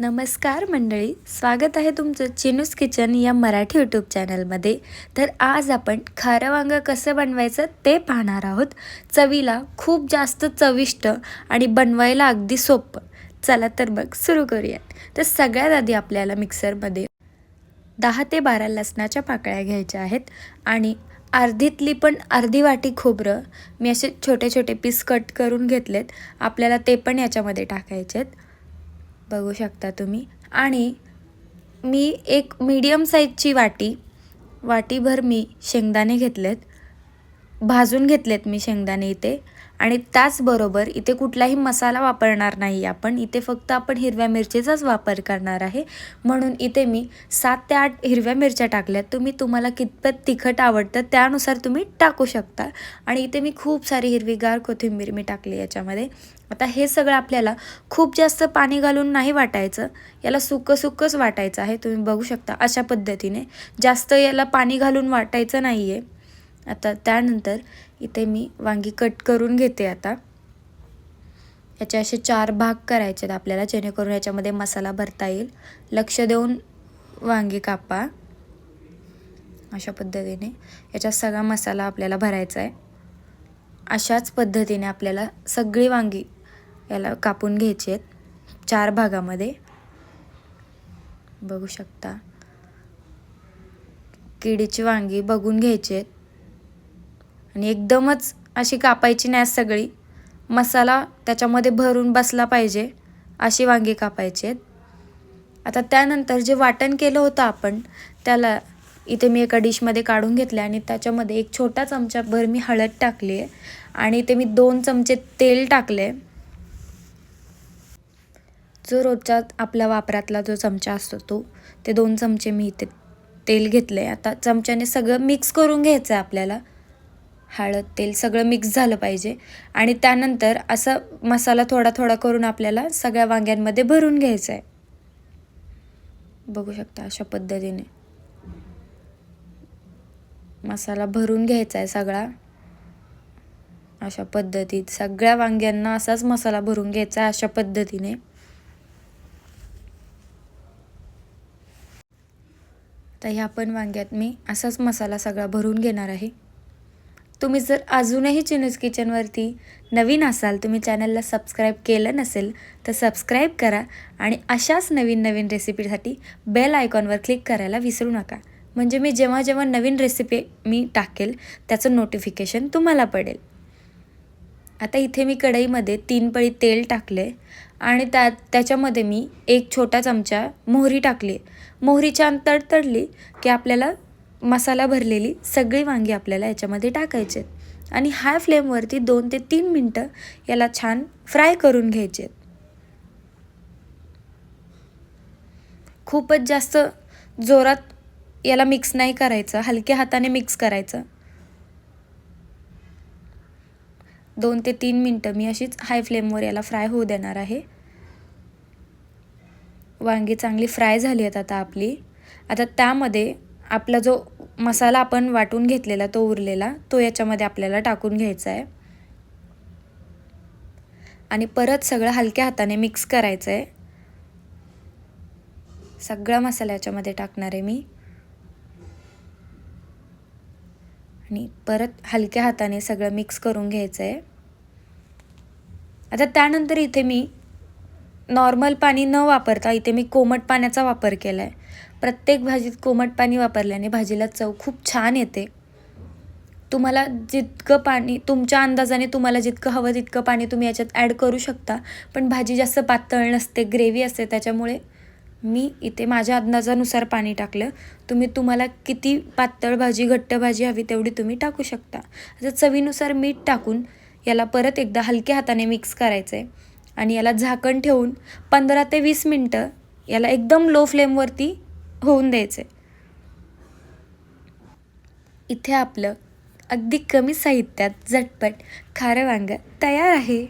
नमस्कार मंडळी, स्वागत आहे तुमचं चिनूस किचन या मराठी यूट्यूब चॅनलमध्ये. तर आज आपण खारं वांगं कसं बनवायचं ते पाहणार आहोत. चवीला खूप जास्त चविष्ट आणि बनवायला अगदी सोपं. चला तर मग सुरू करूयात. तर सगळ्यात आधी आपल्याला मिक्सरमध्ये 10 ते 12 लसणाच्या पाकळ्या घ्यायच्या आहेत आणि अर्धीतली पण अर्धी वाटी खोबरं मी असे छोटे छोटे पीस कट करून घेतलेत. आपल्याला ते पण याच्यामध्ये टाकायचे आहेत, बघू शकता तुम्ही. आणि मी एक मीडियम साईजची वाटीभर मी शेंगदाणे घेतलेत, भाजून घेतलेत मी शेंगदाणे इथे. आणि त्याचबरोबर इथे कुठलाही मसाला वापरणार नाही आपण, इथे फक्त आपण हिरव्या मिरचीचाच वापर करणार आहे. म्हणून इथे मी 7 ते 8 हिरव्या मिरच्या टाकल्यात. तुम्हाला कितपत तिखट आवडतं त्यानुसार तुम्ही टाकू शकता. आणि इथे मी खूप सारी हिरवीगार कोथिंबीर मी टाकली याच्यामध्ये. आता हे सगळं आपल्याला खूप जास्त पाणी घालून नाही वाटायचं, याला सुकंच वाटायचं आहे. तुम्ही बघू शकता अशा पद्धतीने, जास्त याला पाणी घालून वाटायचं नाही आहे. आता त्यानंतर इथे मी वांगी कट करून घेते. आता याचे असे 4 भाग करायचे आहेत आपल्याला, जेणेकरून याच्यामध्ये मसाला भरता येईल. लक्ष देऊन वांगी कापा अशा पद्धतीने. याच्यात सगळा मसाला आपल्याला भरायचा आहे. अशाच पद्धतीने आपल्याला सगळी वांगी याला कापून घ्यायची आहेत 4 भागामध्ये. बघू शकता किडीची वांगी बघून घ्यायची आहेत आणि एकदमच अशी कापायची नाही सगळी, मसाला त्याच्यामध्ये भरून बसला पाहिजे अशी वांगी कापायची आहेत. आता त्यानंतर जे वाटण केलं होतं आपण, त्याला इथे मी एका डिशमध्ये काढून घेतलं आणि त्याच्यामध्ये एक छोटा चमचाभर मी हळद टाकली आहे आणि इथे मी 2 चमचे तेल टाकले. जो रोजच्या आपल्या वापरातला जो चमचा असतो ते 2 चमचे मी इथे तेल घेतले. आता चमच्याने सगळं मिक्स करून घ्यायचं आहे आपल्याला. हळद तेल सगळं मिक्स झालं पाहिजे. आणि त्यानंतर असा मसाला थोडा थोडा करून आपल्याला सगळ्या वांग्यांमध्ये भरून घ्यायचा आहे. बघू शकता अशा पद्धतीने मसाला भरून घ्यायचा आहे सगळा. अशा पद्धतीत सगळ्या वांग्यांना असाच मसाला भरून घ्यायचा आहे अशा पद्धतीने. तर ह्या पण वांग्यात मी असाच मसाला सगळा भरून घेणार आहे. तुम्ही जर अजूनही चिनूस किचनवरती नवीन असाल, तुम्ही चॅनलला सबस्क्राईब केलं नसेल तर सबस्क्राईब करा आणि अशाच नवीन नवीन रेसिपीसाठी बेल आयकॉनवर क्लिक करायला विसरू नका. म्हणजे मी जेव्हा जेव्हा नवीन रेसिपी मी टाकेल त्याचं नोटिफिकेशन तुम्हाला पडेल. आता इथे मी कढईमध्ये 3 पळी तेल टाकले आणि त्याच्यामध्ये मी 1 छोटा चमचा मोहरी टाकली. मोहरी छान तडतडली की आपल्याला मसाला भरलेली सगळी वांगी आपल्याला याच्यामध्ये टाकायचे आणि हाय फ्लेमवरती 2 ते 3 मिनटं याला छान फ्राय करून घ्यायचे. खूपच जास्त जोरात याला मिक्स नाही करायचं, हलक्या हाताने मिक्स करायचं. 2 ते 3 मिनटं मी अशीच हाय फ्लेमवर याला फ्राय होऊ देणार आहे. वांगी चांगली फ्राय झाली आहेत आता आपली. आता त्यामध्ये आपला जो मसाला आपण वाटून घेतलेला तो उरलेला तो याच्यामध्ये आपल्याला टाकून घ्यायचा आहे आणि परत सगळं हलक्या हाताने मिक्स करायचं आहे. सगळा मसाला याच्यामध्ये टाकणार आहे मी आणि परत हलक्या हाताने सगळं मिक्स करून घ्यायचं आहे. आता त्यानंतर इथे मी नॉर्मल पाणी न वापरता इथे मी कोमट पाण्याचा वापर केला आहे. प्रत्येक भाजीत कोमट पाणी वापरल्याने भाजीला चव खूप छान येते. तुम्हाला जितकं पाणी तुमच्या अंदाजाने तुम्हाला जितकं हवं तितकं पाणी तुम्ही याच्यात ॲड करू शकता. पण भाजी जास्त पातळ नसते, ग्रेव्ही असते, त्याच्यामुळे मी इथे माझ्या अंदाजानुसार पाणी टाकलं. तुम्हाला किती पातळ भाजी घट्ट भाजी हवी तेवढी तुम्ही टाकू शकता. आता चवीनुसार मीठ टाकून याला परत एकदा हलक्या हाताने मिक्स करायचं आहे आणि याला झाकण ठेवून 15 ते 20 मिनटं याला एकदम लो फ्लेमवरती होऊन द्यायचं आहे. इथे आपलं अगदी कमी साहित्यात झटपट खारं वांगं तयार आहे.